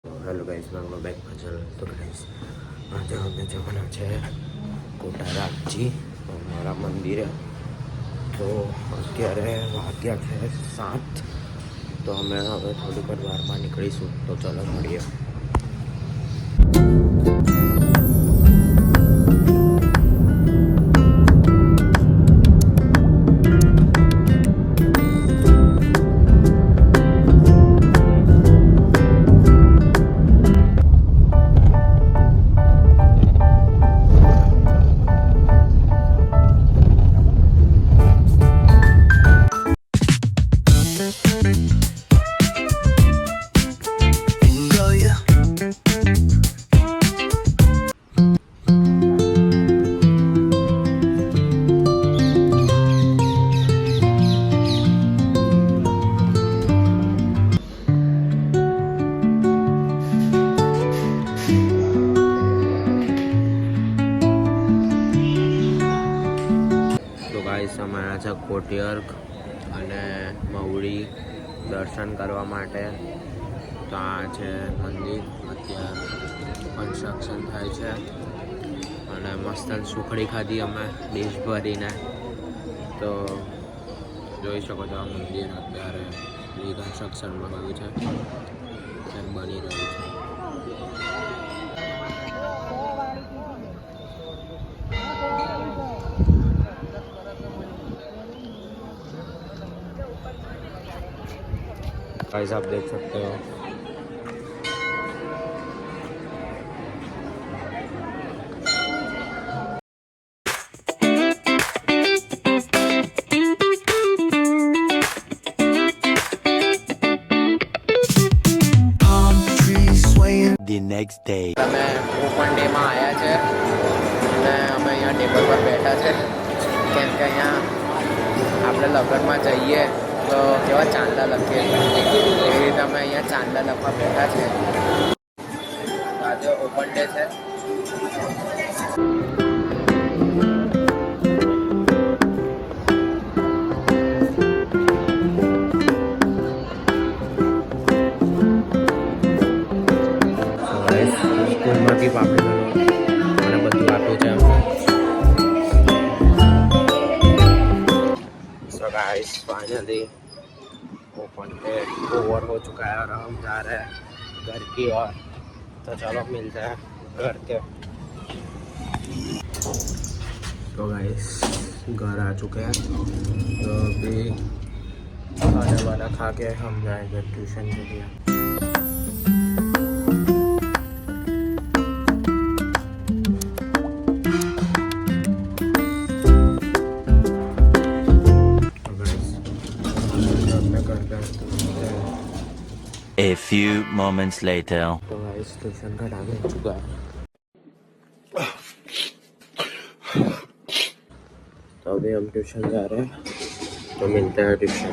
Hello guys, મારું back મચલ તો guys આજે અમે જવાના છે કોટારામજી મારા મંદિરે. તો અત્યારે વાગ્યા છે 7. તો અમે હવે થોડીક વાર વારમાં નીકળીશું. તો ચલો મળીએ. અમારા છે કોટિયર્ક અને મવડી દર્શન કરવા માટે. તો આ છે મંદિર, અત્યારે કન્સ્ટ્રક્શન થાય છે અને મસ્ત સુખડી ખાધી અમે ડીશ ભરીને. તો જોઈ શકો છો આ મંદિર અત્યારે રિકન્સ્ટ્રક્શનમાં ગયું છે, બની રહ્યું છે. गाइस आप देख सकते हो the next day. અમે ઓપન ડેમાં આવ્યા છે અને અમે અહીંયા ટેબલ પર બેઠા છે કેમ કે અહીંયા આપણે લગ્નમાં જઈએ તો કેવા ચાંદલા લખીએ એવી રીતે અમે અહીંયા ચાંદલા લખવા બેઠા છે. આજે ઓપન ડે છે. સ્કૂલમાંથી પાપડી મને બધું આપ્યું છે. So guys, finally open day over हो चुका है और हम जा रहे हैं घर की ओर. तो चलो मिलते हैं घर के. तो गाइस घर आ चुके हैं. तो अभी खाना वाना खा के हम जाएंगे ट्यूशन के लिए. A few moments later. तो गाइस ट्यूशन का टाइम हो चुका है. तो अभी हम ट्यूशन जा रहे हैं. तो मिलते हैं ट्यूशन.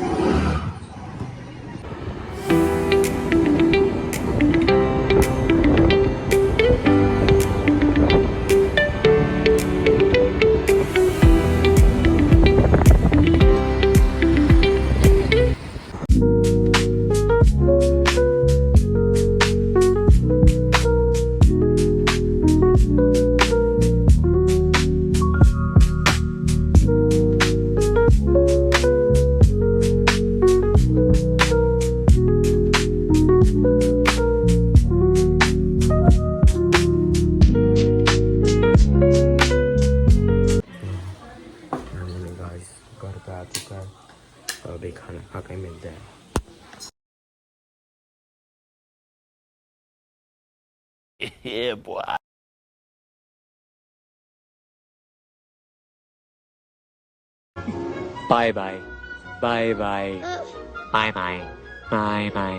घर पे आ चुका है. तो अभी खाना खा के मिलते हैं. Yeah, boy. Bye bye. Bye bye. Bye bye. Bye bye.